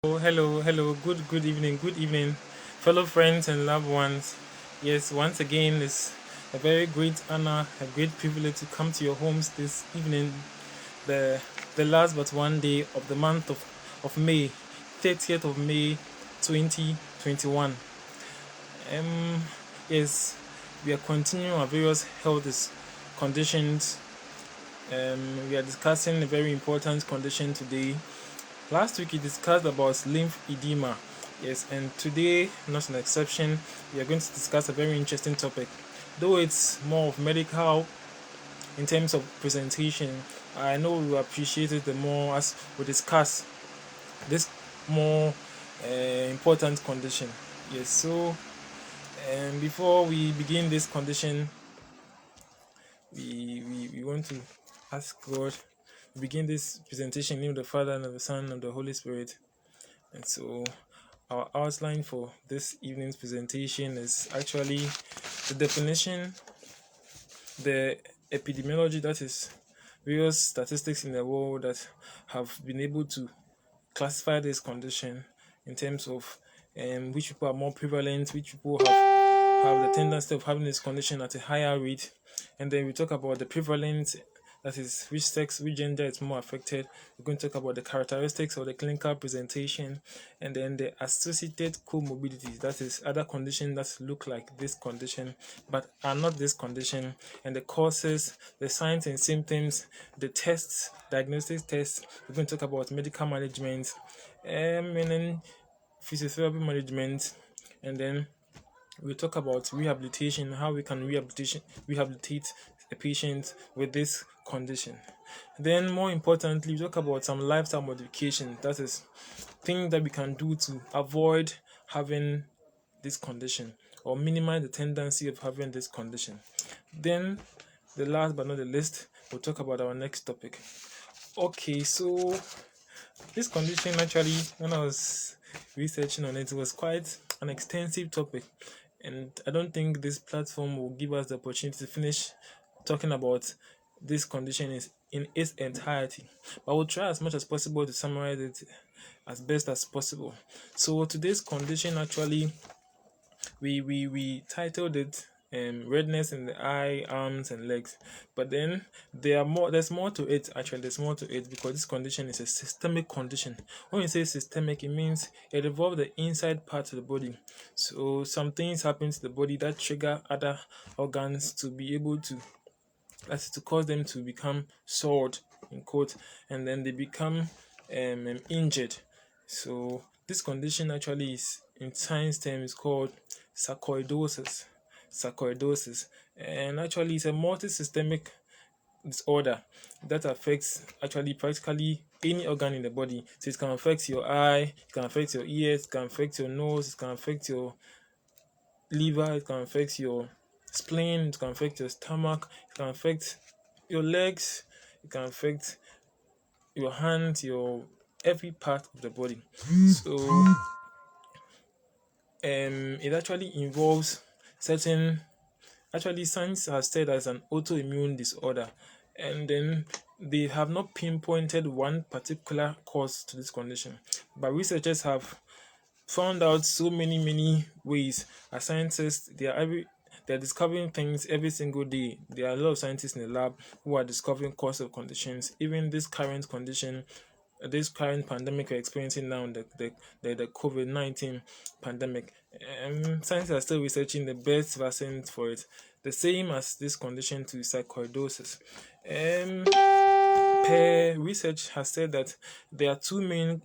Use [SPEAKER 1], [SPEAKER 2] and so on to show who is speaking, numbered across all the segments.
[SPEAKER 1] Hello. Good evening, fellow friends and loved ones. Yes, once again, it's a very great honor, a great privilege to come to your homes this evening, the the last but one day of the month of May, 30th of May, 2021. Um, yes, we are continuing our various health conditions. We are discussing a very important condition today. Last week we discussed about lymph edema. Yes, and today, not an exception, we are going to discuss a very interesting topic. Though it's more of medical in terms of presentation, I know we will appreciate it the more as we discuss this more important condition. Yes, so before we begin this condition, we want to ask God to begin this presentation in the name of the Father and of the Son and of the Holy Spirit. And so our outline for this evening's presentation is actually the definition, the epidemiology, that is various statistics in the world that have been able to classify this condition in terms of which people are more prevalent, which people have the tendency of having this condition at a higher rate, and then we talk about the prevalence, that is which sex, which gender is more affected. We're going to talk about the characteristics of the clinical presentation, and then the associated comorbidities, that is other conditions that look like this condition but are not this condition, and the causes, the signs and symptoms, the tests, diagnostic tests. We're going to talk about medical management, and then physiotherapy management, and then we'll talk about rehabilitation, how we can rehabilitate a patient with this condition. Then, more importantly, we talk about some lifestyle modification, that is, things that we can do to avoid having this condition or minimize the tendency of having this condition. Then, the last but not the least, we'll talk about our next topic. Okay, so this condition actually, when I was researching on it, was quite an extensive topic, and I don't think this platform will give us the opportunity to finish talking about this condition is in its entirety. But we'll try as much as possible to summarize it as best as possible. So today's condition actually, we titled it redness in the eye, arms and legs. But then there's more to it. Actually, there's more to it because this condition is a systemic condition. When we say systemic, it means it involves the inside part of the body. So some things happen to the body that trigger other organs to be able to, that's to cause them to become sored, in quote, and then they become injured. So this condition actually is, in science terms, called sarcoidosis. Sarcoidosis, and actually it's a multi-systemic disorder that affects actually practically any organ in the body. So it can affect your eye, it can affect your ears, it can affect your nose, it can affect your liver, it can affect your spleen, it can affect your stomach, it can affect your legs, it can affect your hands, your every part of the body. So it actually involves certain, actually science has said as an autoimmune disorder, and then they have not pinpointed one particular cause to this condition, but researchers have found out so many ways. As scientists, they're discovering things every single day. There are a lot of scientists in the lab who are discovering cause of conditions. Even this current condition, this current pandemic we're experiencing now, the COVID-19 pandemic, scientists are still researching the best vaccines for it. The same as this condition to sarcoidosis. Per research has said that there are two main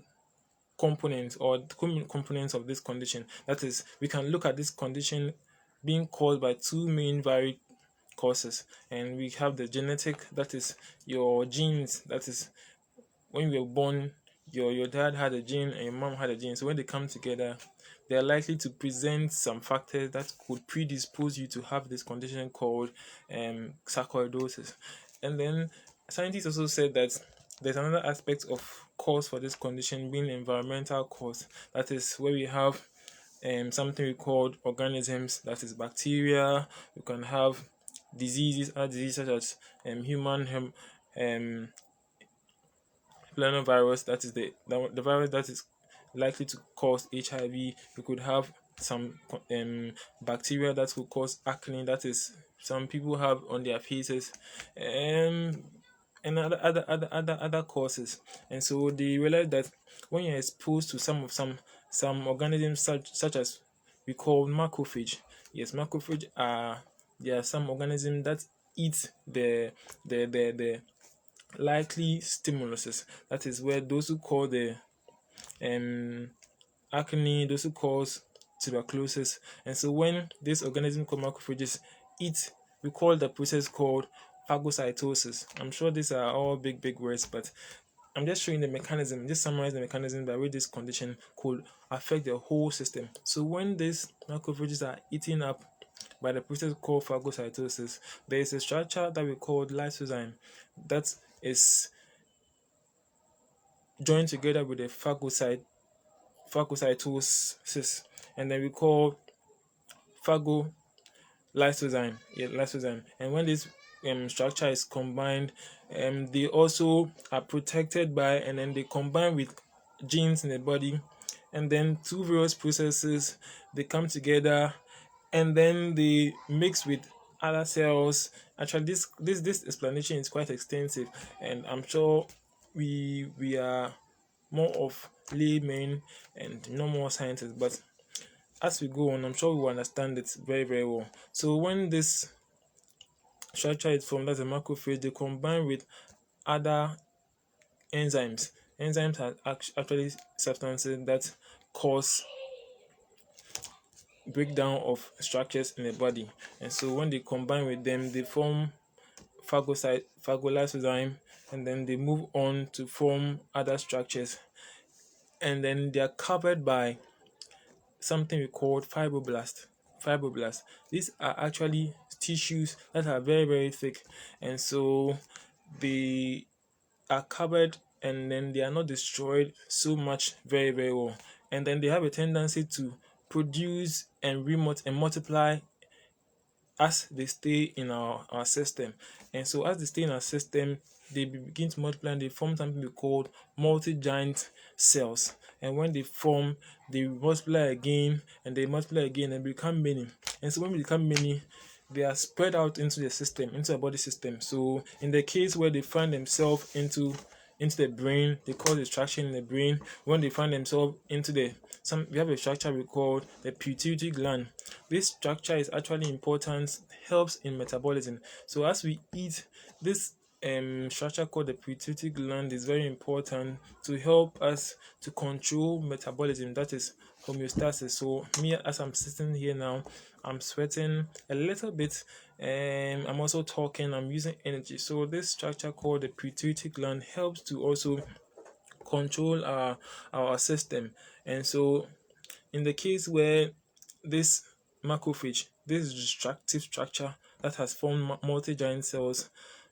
[SPEAKER 1] components or components of this condition. That is, we can look at this condition being caused by two main varied causes, and we have the genetic, that is your genes, that is when you were born, your dad had a gene and your mom had a gene. So when they come together, they are likely to present some factors that could predispose you to have this condition called sarcoidosis. And then scientists also said that there's another aspect of cause for this condition being environmental cause. That is where we have something we call organisms, that is bacteria. You can have other diseases such as human planovirus, that is the virus that is likely to cause HIV. We could have some bacteria that could cause acne, that is some people have on their faces, um, and other causes. And so they realize that when you're exposed to some organisms such as we call macrophage. Yes, macrophage are there are some organisms that eat the likely stimuluses. That is where those who call the um acne, those who cause tuberculosis. And so when this organism called macrophages eat, we call the process called phagocytosis. I'm sure these are all big words, but I'm just showing the mechanism, just summarize the mechanism by which this condition could affect the whole system. So when these macrophages are eaten up by the process called phagocytosis, there is a structure that we call lysozyme that is joined together with the phagocytosis, and then we call phagolysozyme. Yeah, lysozyme. And when this structure is combined, they also are protected by, and then they combine with genes in the body, and then two various processes they come together, and then they mix with other cells. Actually, this explanation is quite extensive, and I'm sure we are more of laymen and no more scientists, but as we go on, I'm sure we will understand it very well. So when this structure is formed as a macrophage, they combine with other enzymes. Enzymes are actually substances that cause breakdown of structures in the body, and so when they combine with them, they form phagolysozyme, and then they move on to form other structures, and then they are covered by something we call fibroblasts. These are actually tissues that are very thick, and so they are covered, and then they are not destroyed so much very well, and then they have a tendency to produce and multiply as they stay in our system. And so as they stay in our system, they begin to multiply and they form something we call multi-giant cells. And when they form, they multiply again and they multiply again and become many. And so when we become many, they are spread out into the system, into the body system. So in the case where they find themselves into the brain, they cause distraction in the brain. When they find themselves into we have a structure we call the pituitary gland. This structure is actually important, helps in metabolism. So as we eat, this structure called the pituitary gland is very important to help us to control metabolism, that is homeostasis. So me, as I'm sitting here now, I'm sweating a little bit, and I'm also talking, I'm using energy. So this structure called the pituitary gland helps to also control our system. And so in the case where this macrophage, this destructive structure that has formed multi-giant cells,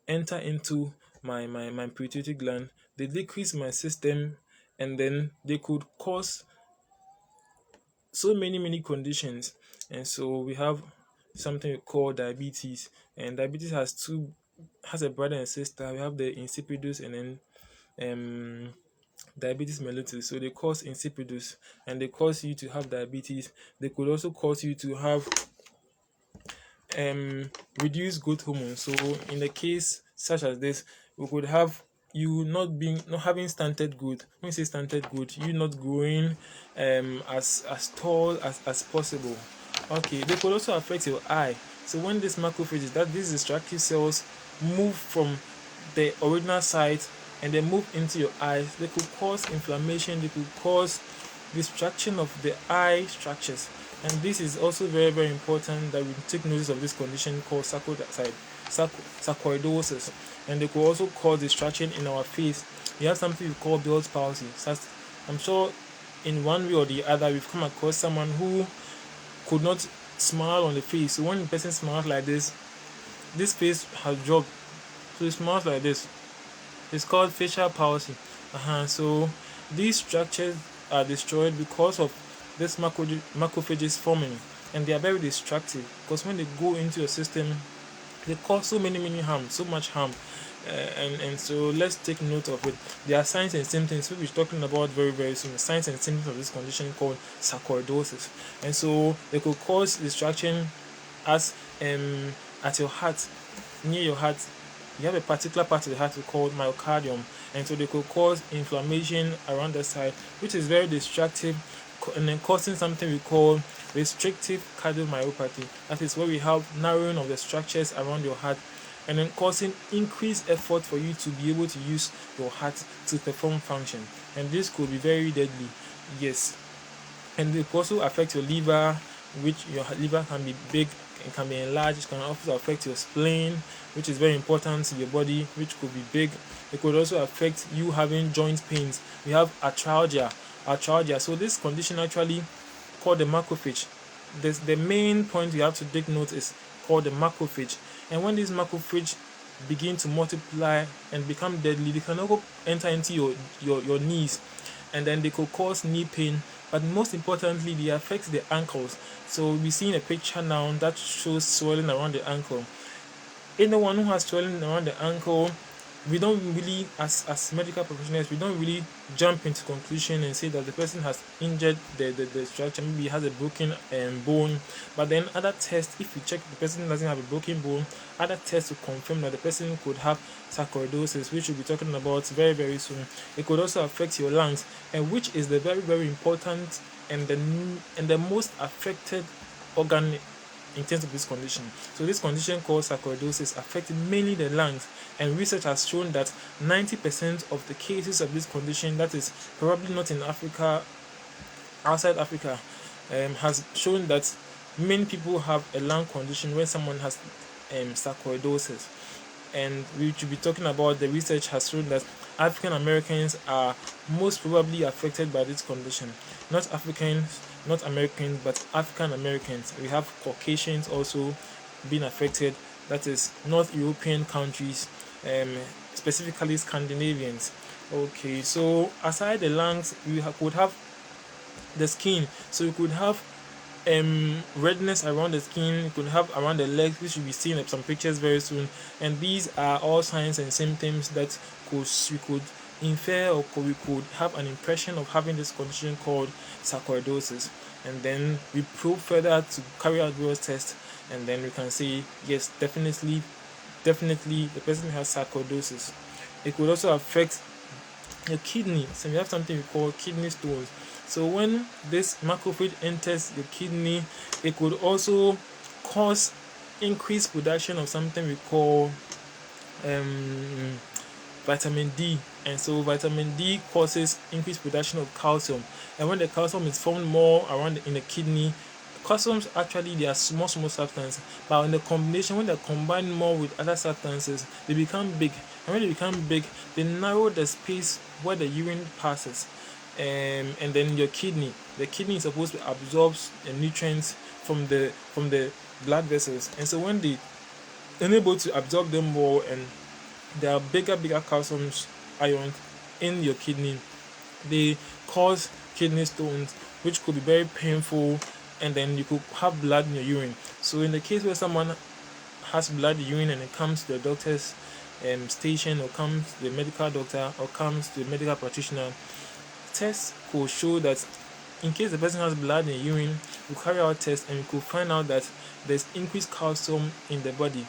[SPEAKER 1] enter into my pituitary gland, they decrease my system, and then they could cause so many conditions. And so we have something we call diabetes, and diabetes has a brother and sister. We have the insipidus and then diabetes mellitus. So they cause insipidus and they cause you to have diabetes. They could also cause you to have reduced growth hormone. So in the case such as this, we could have you not having stunted growth. When you say stunted growth, you not growing as tall as possible. Okay, they could also affect your eye. So when these macrophages, that these destructive cells, move from the original site and they move into your eyes, they could cause inflammation, they could cause destruction of the eye structures. And this is also very important that we take notice of this condition called sarcoidosis. And they could also cause destruction in our face. We have something we call Bell's palsy. I'm sure in one way or the other we've come across someone who could not smile on the face. So when the person smiles like this face has dropped. So it smiles like this. It's called facial palsy. So these structures are destroyed because of this macrophages forming, and they are very destructive because when they go into your system, they cause so much harm. And so let's take note of it. There are signs and symptoms we'll be talking about very very soon. Signs and symptoms of this condition called sarcoidosis, and so they could cause distraction as at your heart, near your heart. You have a particular part of the heart called myocardium, and so they could cause inflammation around the side, which is very destructive, and then causing something we call restrictive cardiomyopathy. That is where we have narrowing of the structures around your heart, and then causing increased effort for you to be able to use your heart to perform function. And this could be very deadly. Yes. And it could also affect your liver, which your liver can be big, it can be enlarged. It can also affect your spleen, which is very important to your body, which could be big. It could also affect you having joint pains. We have arthralgia. So this condition actually called the macrophage. The main point you have to take note is called the macrophage. And when this macrophage begin to multiply and become deadly, they can also enter into your knees, and then they could cause knee pain. But most importantly, they affect the ankles. So we see in a picture now that shows swelling around the ankle. Anyone who has swelling around the ankle, we don't really, as medical professionals, we don't really jump into conclusion and say that the person has injured the structure. Maybe he has a broken bone, but then other tests, if you check the person doesn't have a broken bone, other tests to confirm that the person could have sarcoidosis, which we'll be talking about very very soon. It could also affect your lungs, and which is the very very important and the most affected organ in terms of this condition. So this condition called sarcoidosis affects mainly the lungs, and research has shown that 90% of the cases of this condition, that is probably not in Africa, outside Africa, has shown that many people have a lung condition when someone has sarcoidosis. And we should be talking about, the research has shown that African Americans are most probably affected by this condition. Not Africans, not Americans, but African Americans. We have Caucasians also being affected, that is North European countries, specifically Scandinavians. Okay, so aside the lungs, we could have the skin. So you could have redness around the skin, you could have around the legs, which you'll be seeing some pictures very soon. And these are all signs and symptoms that we could infer, or we could have an impression of having this condition called sarcoidosis. And then we probe further to carry out various tests, and then we can say yes, definitely the person has sarcoidosis. It could also affect your kidney. So we have something we call kidney stones. So when this macrophage enters the kidney, it could also cause increased production of something we call vitamin D. And so vitamin D causes increased production of calcium. And when the calcium is formed more around in the kidney, calciums actually, they are small substances, but in the combination, when they're combined more with other substances, they become big. And when they become big, they narrow the space where the urine passes. And then the kidney is supposed to absorb the nutrients from the blood vessels. And so when they unable to absorb them more, and there are bigger calcium ions in your kidney, they cause kidney stones, which could be very painful, and then you could have blood in your urine. So in the case where someone has blood in urine and it comes to the doctor's station, or comes to the medical doctor, or comes to the medical practitioner, tests could show that in case the person has blood in the urine, we carry out tests and we could find out that there's increased calcium in the body.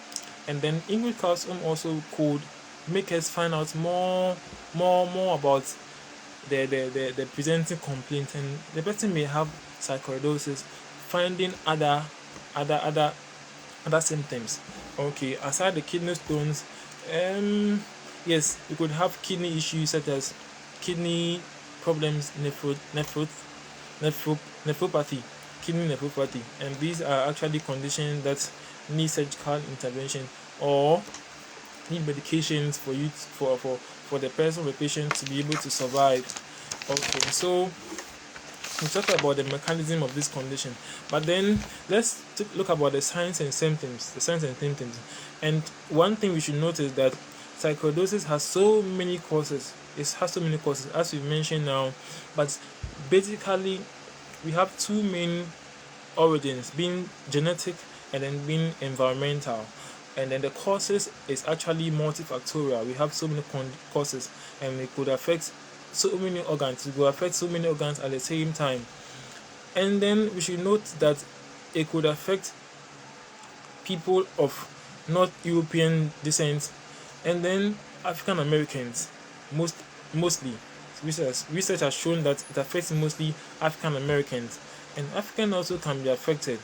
[SPEAKER 1] And then increased calcium also could make us find out more about the presenting complaint, and the person may have sarcoidosis, finding other symptoms. Okay, aside the kidney stones, yes, we could have kidney issues such as kidney problems, nephropathy, kidney nephropathy, and these are actually conditions that need surgical intervention or need medications for the person, the patient, to be able to survive. Okay, so we talked about the mechanism of this condition, but then let's look about the signs and symptoms. And one thing we should note is that sarcoidosis has so many causes. It has so many causes, as we mentioned now, but basically we have two main origins, being genetic and then being environmental. And then the causes is actually multifactorial. We have so many causes, and it could affect so many organs. It could affect so many organs at the same time. And then we should note that it could affect people of North European descent, and then African Americans, mostly. Research has shown that it affects mostly African Americans, and African also can be affected.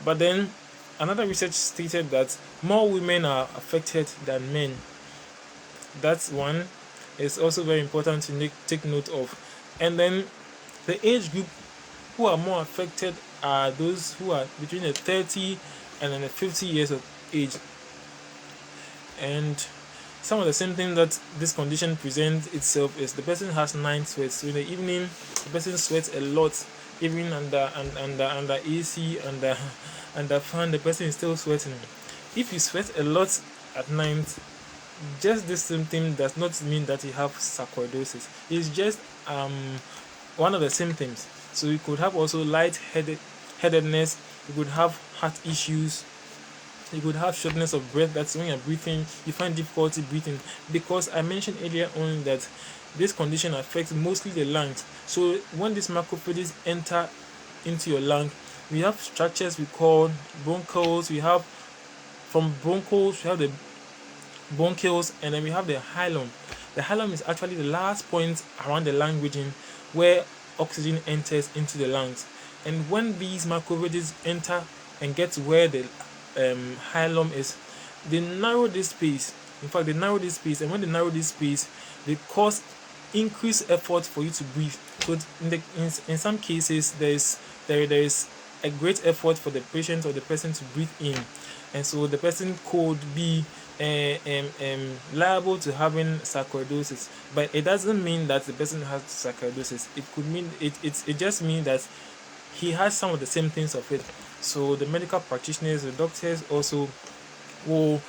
[SPEAKER 1] But then another research stated that more women are affected than men. That's one. It's also very important to take note of. And then the age group who are more affected are those who are between the 30 and then the 50 years of age. And some of the symptoms that this condition presents itself is the person has night sweats. So in the evening, the person sweats a lot, even under AC, under fan, the person is still sweating. If you sweat a lot at night, just this symptom does not mean that you have sarcoidosis. It's just one of the symptoms. So you could have also lightheadedness, you could have heart issues, you could have shortness of breath. That's when you're breathing, you find difficulty breathing, because I mentioned earlier on that this condition affects mostly the lungs. So when these macrophages enter into your lung, we have structures we call bronchioles. We have from bronchioles, we have the bronchioles, and then we have the hilum. The hilum is actually the last point around the lung region where oxygen enters into the lungs. And when these macrophages enter and get to where the hilum is, they narrow this space. In fact, they narrow this space, and when they narrow this space, they cause increased effort for you to breathe. So in some cases, there is a great effort for the patient or the person to breathe in, and so the person could be liable to having sarcoidosis. But it doesn't mean that the person has sarcoidosis. It could mean it just means that he has some of the symptoms of it. So the medical practitioners, the doctors also will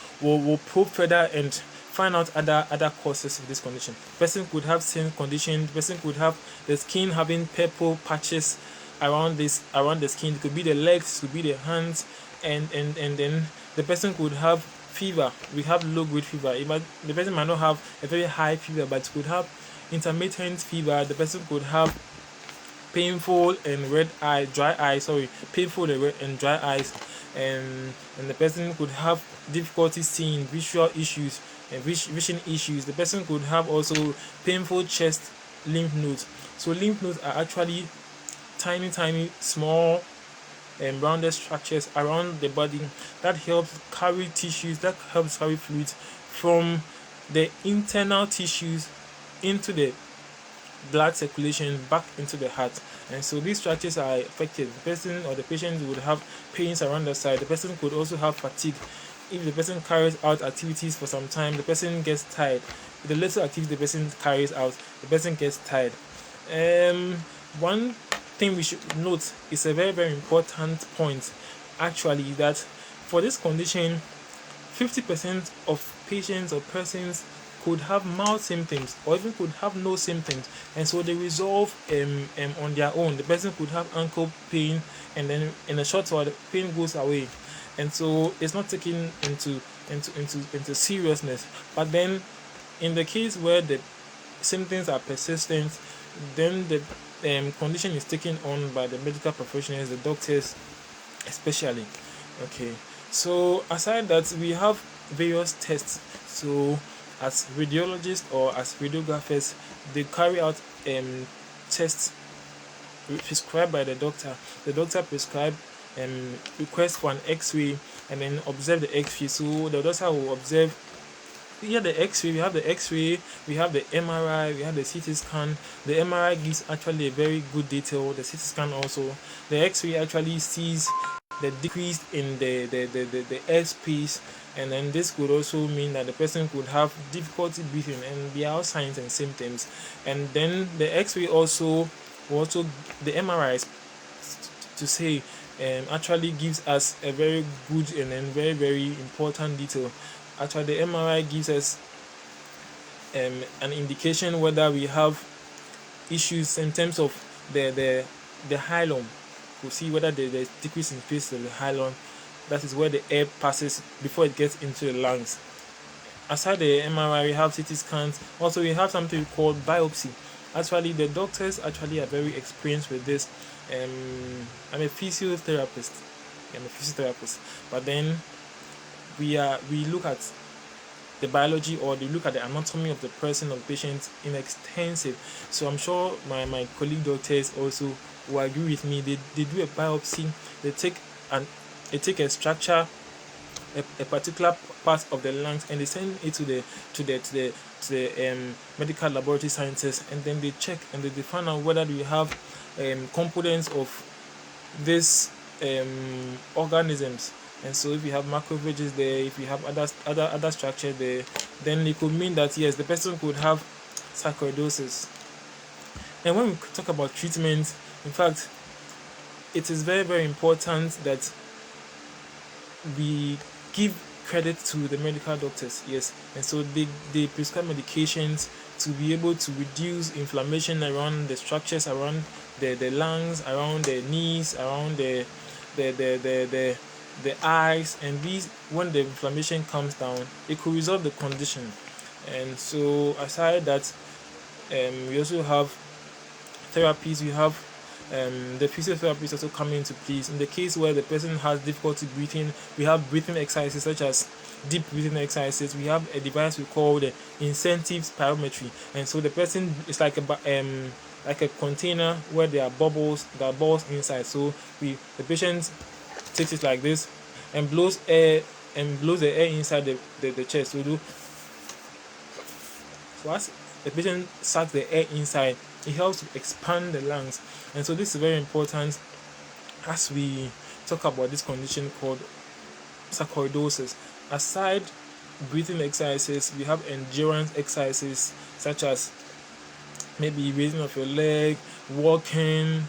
[SPEAKER 1] probe further and find out other causes of this condition. Person could have skin condition. Person could have the skin having purple patches around the skin. It could be the legs, it could be the hands, and then the person could have fever. We have low grade fever. The person might not have a very high fever, but could have intermittent fever. The person could have painful and painful and dry eyes, and the person could have difficulty seeing, visual issues and vision issues. The person could have also painful chest lymph nodes. So lymph nodes are actually tiny small and rounded structures around the body that helps carry tissues, that helps carry fluids from the internal tissues into the blood circulation back into the heart. And so these structures are affected. The person or the patient would have pains around the side. The person could also have fatigue. If the person carries out activities for some time, the person gets tired. With the little activity the person carries out, the person gets tired. One thing we should note is a very important point, actually, that for this condition, 50% of patients or persons could have mild symptoms or even could have no symptoms, and so they resolve on their own. The person could have ankle pain, and then in a short while the pain goes away, and so it's not taken into seriousness. But then in the case where the symptoms are persistent, then the condition is taken on by the medical professionals, the doctors especially. Okay, so aside that, we have various tests. So as radiologists or as radiographers, they carry out tests prescribed by the doctor. The doctor prescribe request for an X-ray and then observe the X-ray. So the doctor will observe here the X-ray. We have the X-ray, we have the MRI, we have the CT scan. The MRI gives actually a very good detail. The CT scan also. The X-ray actually sees the decrease in the airspace, and then this could also mean that the person could have difficulty breathing, and there are signs and symptoms. And then the X-ray also the MRI to say actually gives us a very good and then very important detail. Actually, the MRI gives us an indication whether we have issues in terms of the hilum. We'll see whether there's decrease in space of the hilum, That is where the air passes before it gets into the lungs. Aside the MRI, we have CT scans. Also, we have something called biopsy. Actually, the doctors actually are very experienced with this. I'm a physiotherapist. But then we look at the biology, or they look at the anatomy of the person or patient in extensive. So I'm sure my colleague doctors also will agree with me. They do a biopsy. They take a structure, a particular part of the lungs, and they send it to the medical laboratory scientists, and then they check and they find out whether we have components of these organisms. And so if you have macrophages there, if you have other structure there, then it could mean that yes, the person could have sarcoidosis. And when we talk about treatment, in fact, it is very, very important that we give credit to the medical doctors, yes. And so they prescribe medications to be able to reduce inflammation around the structures, around the lungs, around the knees, around the eyes. And these, when the inflammation comes down, it could resolve the condition. And so aside that, we also have therapies. We have the physiotherapy also coming into place. In the case where the person has difficulty breathing, we have breathing exercises such as deep breathing exercises. We have a device we call the incentive spirometry, and so the person is like a container where there are balls inside. So the patient takes it like this and blows the air inside the chest. So as the patient sucks the air inside, it helps to expand the lungs. And so this is very important as we talk about this condition called sarcoidosis. Aside breathing exercises, we have endurance exercises such as maybe raising of your leg, walking,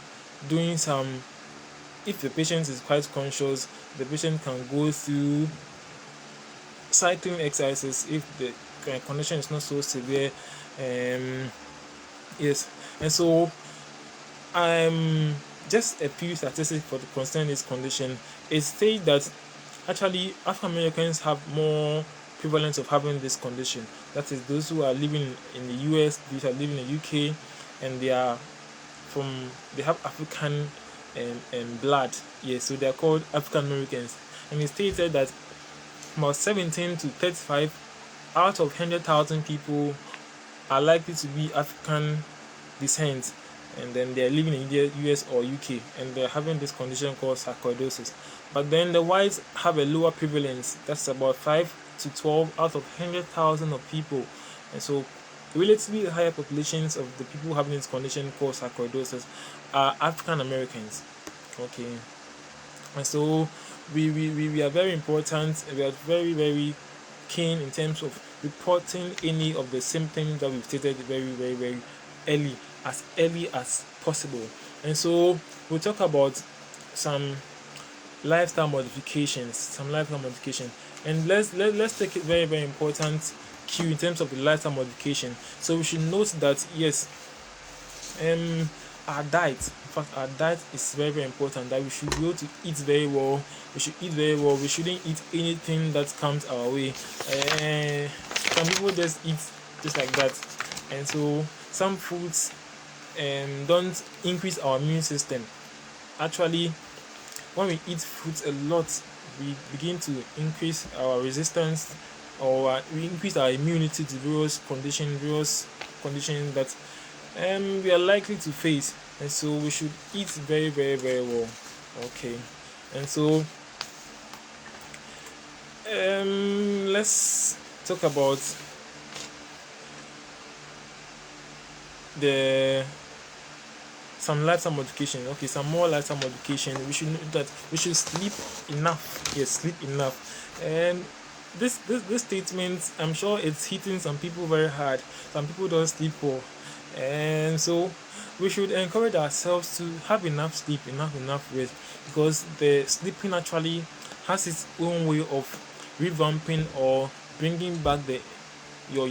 [SPEAKER 1] doing some. If the patient is quite conscious, the patient can go through cycling exercises if the condition is not so severe. Yes. And so just a few statistics for the concerning this condition. It states that actually African Americans have more prevalence of having this condition. That is, those who are living in the US, those who are living in the UK, and they have African blood. Yes, so they are called African Americans. And it stated that about 17 to 35 out of 100,000 people are likely to be African descent, and then they are living in the US or UK, and they are having this condition called sarcoidosis. But then the whites have a lower prevalence. That's about 5 to 12 out of 100,000 of people. And so relatively higher populations of the people having this condition called sarcoidosis are African Americans. Okay. And so we are very important. We are very, very keen in terms of reporting any of the symptoms that we've stated very, very, very early as possible. And so we'll talk about some lifestyle modifications. And let's take it very, very important cue in terms of the lifestyle modification. So we should note that yes, our diet. In fact, our diet is very, very important. That we should be able to eat very well. We should eat very well. We shouldn't eat anything that comes our way. Some people just eat just like that, and so some foods don't increase our immune system. Actually, when we eat fruits a lot, we begin to increase our resistance, or we increase our immunity to various conditions that we are likely to face. And so we should eat very, very, very well. Okay. And so let's talk about some lifestyle modification. Okay, some more lifestyle modification. We should know that we should sleep enough. Yes, sleep enough. And this statement, I'm sure it's hitting some people very hard. Some people don't sleep well, and so we should encourage ourselves to have enough sleep, enough rest, because the sleeping actually has its own way of revamping or bringing back your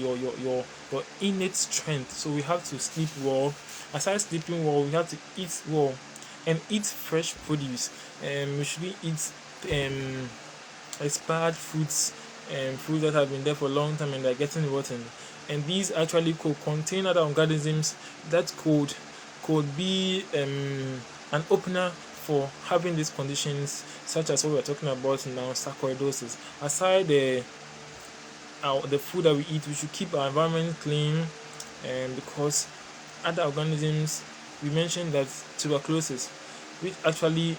[SPEAKER 1] innate strength. So we have to sleep well. Aside sleeping well, we have to eat well and eat fresh produce. We should eat um, expired fruits and fruits that have been there for a long time and they're getting rotten. And these actually could contain other organisms that could be an opener for having these conditions, such as what we're talking about now, sarcoidosis. Aside the food that we eat, we should keep our environment clean, because other organisms, we mentioned that tuberculosis, which actually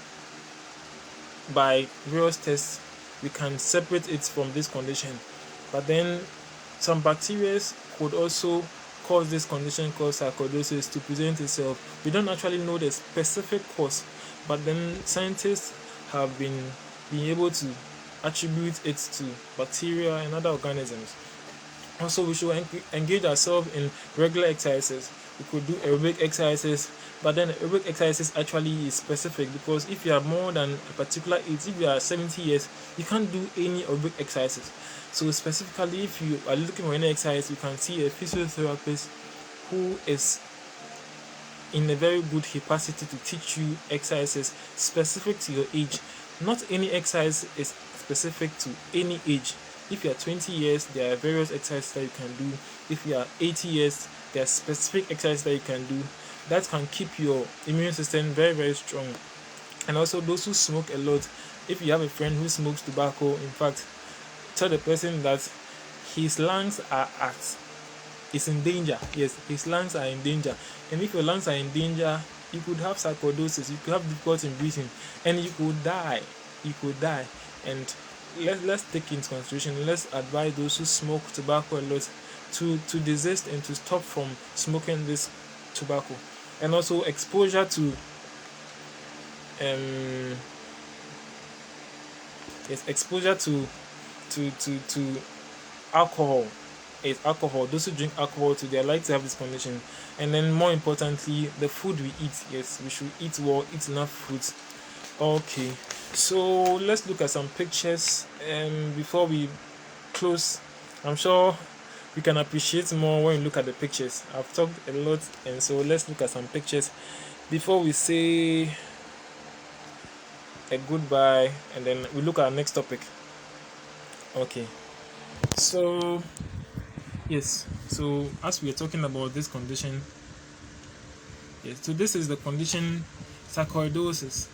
[SPEAKER 1] by various tests we can separate it from this condition, but then some bacteria could also cause this condition called sarcoidosis to present itself. We don't actually know the specific cause, but then scientists have been able to attribute it to bacteria and other organisms. Also, we should engage ourselves in regular exercises. We could do aerobic exercises, but then aerobic exercises actually is specific, because if you are more than a particular age, if you are 70 years, you can't do any aerobic exercises. So specifically, if you are looking for any exercise, you can see a physiotherapist who is in a very good capacity to teach you exercises specific to your age. Not any exercise is specific to any age. If you are 20 years, there are various exercises that you can do. If you are 80 years, there are specific exercises that you can do that can keep your immune system very, very strong. And also those who smoke a lot, if you have a friend who smokes tobacco, in fact, tell the person that his lungs is in danger. Yes, his lungs are in danger. And if your lungs are in danger, you could have sarcoidosis, you could have difficulty in breathing, and you could die. And let's take into consideration, let's advise those who smoke tobacco a lot to desist and to stop from smoking this tobacco. And also exposure to alcohol. Those who drink alcohol too, they are likely to have this condition. And then more importantly, the food we eat. Yes, we should eat well, eat enough fruits. Okay, so let's look at some pictures before we close. I'm sure we can appreciate more when we look at the pictures. I've talked a lot, and so let's look at some pictures before we say a goodbye, and then we look at our next topic. Okay, so yes, so as we are talking about this condition, yes, so this is the condition sarcoidosis.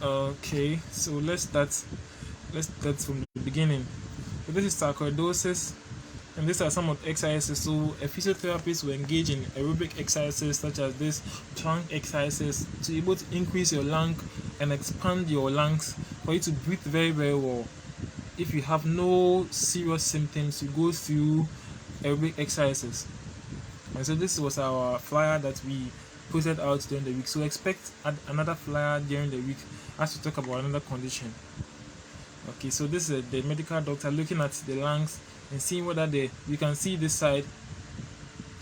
[SPEAKER 1] Okay, so let's start from the beginning. So this is sarcoidosis, and these are some of the exercises. So a physiotherapist will engage in aerobic exercises such as this lung exercises to be able to increase your lung and expand your lungs for you to breathe very, very well. If you have no serious symptoms, you go through aerobic exercises. And so this was our flyer that we posted out during the week. So expect another flyer during the week as we talk about another condition. Okay, so this is the medical doctor looking at the lungs and seeing whether you can see this side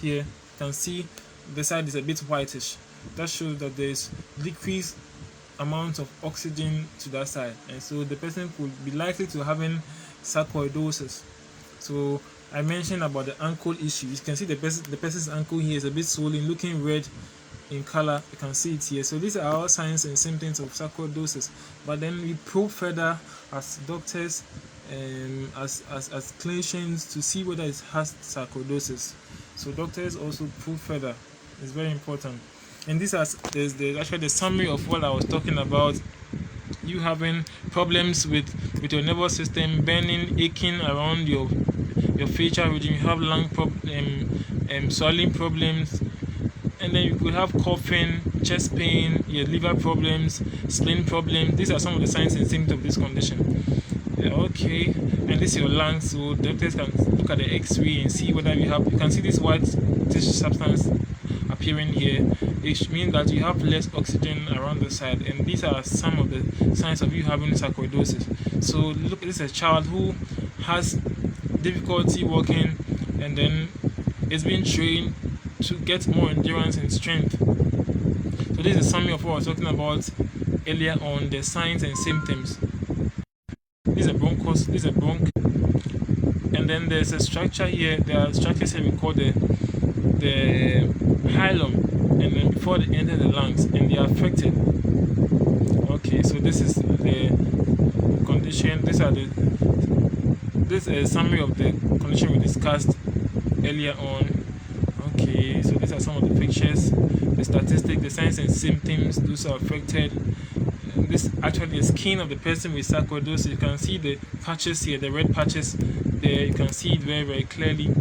[SPEAKER 1] here. You can see the side is a bit whitish. That shows that there is decreased amount of oxygen to that side, and so the person could be likely to having sarcoidosis. So I mentioned about the ankle issue. You can see the person's ankle here is a bit swollen, looking red in color. You can see it here. So these are all signs and symptoms of sarcoidosis. But then we probe further as doctors and as clinicians to see whether it has sarcoidosis. So doctors also probe further. It's very important. And this is actually the summary of what I was talking about. You having problems with your nervous system, burning, aching around your facial region. You have lung swallowing problems, and then you could have coughing, chest pain, your liver problems, spleen problems. These are some of the signs and symptoms of this condition. Okay, and this is your lungs. So doctors can look at the X-ray and see whether you can see this white tissue substance appearing here. It means that you have less oxygen around the side, and these are some of the signs of you having sarcoidosis. So look, this is a child who has difficulty walking, and then is being trained to get more endurance and strength. So this is a summary of what I was talking about earlier on, the signs and symptoms. This is a bronchus, this is a bronch, and then there's a structure here. There are structures here we call the hilum, and then before they enter the lungs, and they are affected. Okay, so this is the condition. This is a summary of the condition we discussed earlier on. Okay, so these are some of the pictures, the statistics, the signs and symptoms, those are affected. This actually the skin of the person with sarcoidosis. You can see the patches here, the red patches there. You can see it very, very clearly.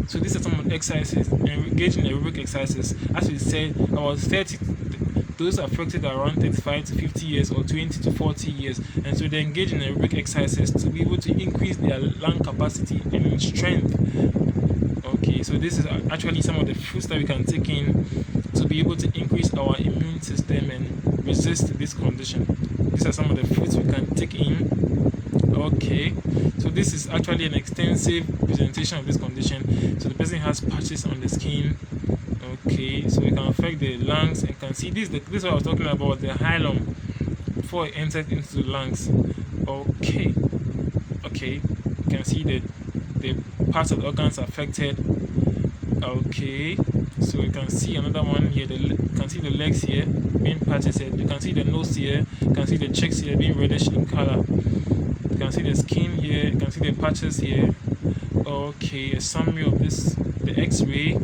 [SPEAKER 1] So these are some of the exercises, engaging aerobic exercises. As we said, about 30, those affected are around 35 to 50 years or 20 to 40 years. And so they engage in aerobic exercises to be able to increase their lung capacity and strength. Okay, so this is actually some of the fruits that we can take in to be able to increase our immune system and resist this condition. These are some of the fruits we can take in. Okay, so this is actually an extensive presentation of this condition. So the person has patches on the skin. Okay, so it can affect the lungs. And you can see this is what I was talking about, the hilum, before it enters into the lungs. Okay, you can see the parts of the organs affected. Okay, so you can see another one here. You can see the legs here being patches here. You can see the nose here. You can see the cheeks here being reddish in color. You can see the skin here. You can see the patches here. Okay, a summary of this, the X-ray.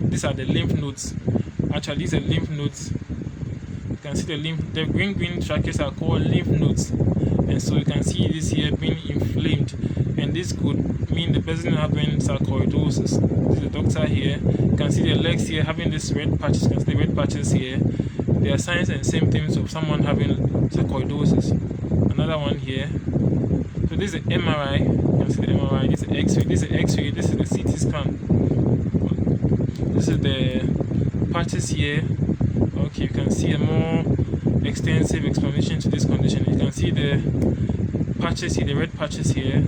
[SPEAKER 1] These are the lymph nodes. Actually, these are lymph nodes. You can see the green trackers are called lymph nodes. And so you can see this here being inflamed. And this could mean the person having sarcoidosis. This is the doctor here. You can see the legs here having this red patches. You can see the red patches here. There are signs and symptoms of someone having sarcoidosis. Another one here. So this is the MRI. You can see the MRI. This is the X-ray. This is the X-ray. This is the CT scan. This is the patches here. Okay, you can see a more extensive explanation to this condition. You can see the patches here, the red patches here.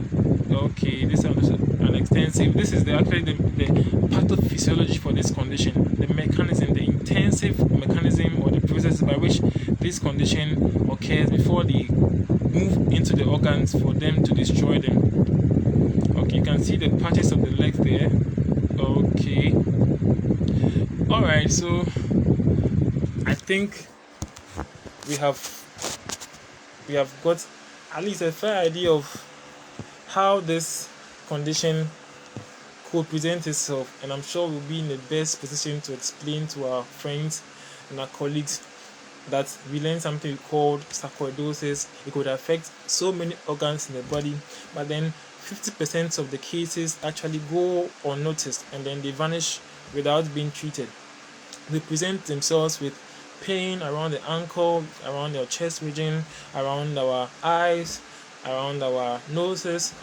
[SPEAKER 1] Okay, this is an extensive. This is actually the pathophysiology for this condition, the mechanism, the intensive mechanism or the process by which this condition occurs before they move into the organs for them to destroy them. Okay, you can see the patches of the legs there. Okay. Alright, so I think we have got at least a fair idea of how this condition could present itself, and I'm sure we'll be in the best position to explain to our friends and our colleagues that we learned something called sarcoidosis. It could affect so many organs in the body, but then 50% of the cases actually go unnoticed and then they vanish without being treated. They present themselves with pain around the ankle, around your chest region, around our eyes, around our noses,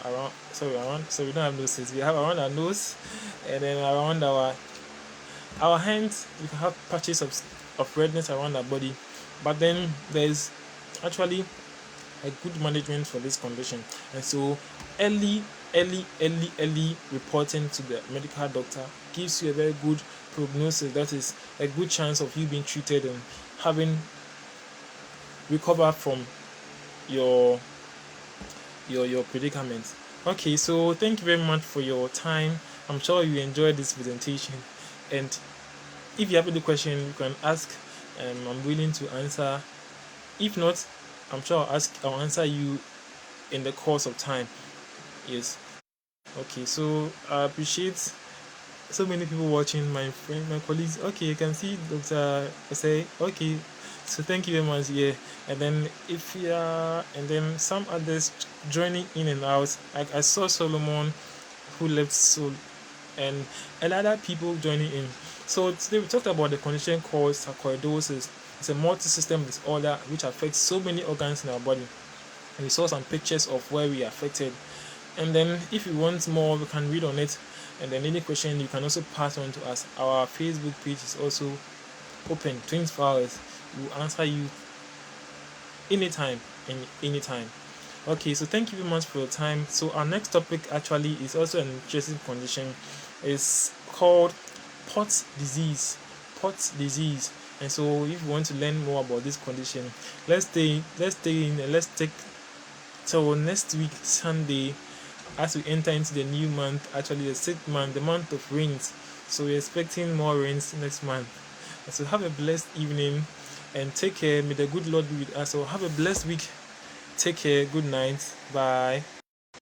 [SPEAKER 1] so we don't have noses, we have around our nose, and then around our hands. We can have patches of redness around our body, but then there's actually a good management for this condition. And so early reporting to the medical doctor gives you a very good prognosis. That is a good chance of you being treated and having recovered from your predicament. Okay, so thank you very much for your time. I'm sure you enjoyed this presentation, and if you have any question you can ask. I'm willing to answer. If not, I'm sure I'll answer you in the course of time. Yes. Okay, so I appreciate so many people watching, my friend, my colleagues. Okay, you can see Dr. say, okay, so thank you very much. Yeah, and then and then some others joining in and out. I saw Solomon who left Soul, and other people joining in. So today we talked about the condition called sarcoidosis. It's a multi-system disorder which affects so many organs in our body, and we saw some pictures of where we are affected. And then if you want more, we can read on it. And then any question you can also pass on to us. Our Facebook page is also open 24 hours. We will answer you anytime and anytime. Okay, so thank you very much for your time. So our next topic actually is also an interesting condition. It's called Pott's disease. And so if you want to learn more about this condition, let's take till next week Sunday, as we enter into the new month, actually the 6th month, the month of rains. So we're expecting more rains next month. So have a blessed evening, and take care. May the good Lord be with us. So have a blessed week. Take care. Good night. Bye.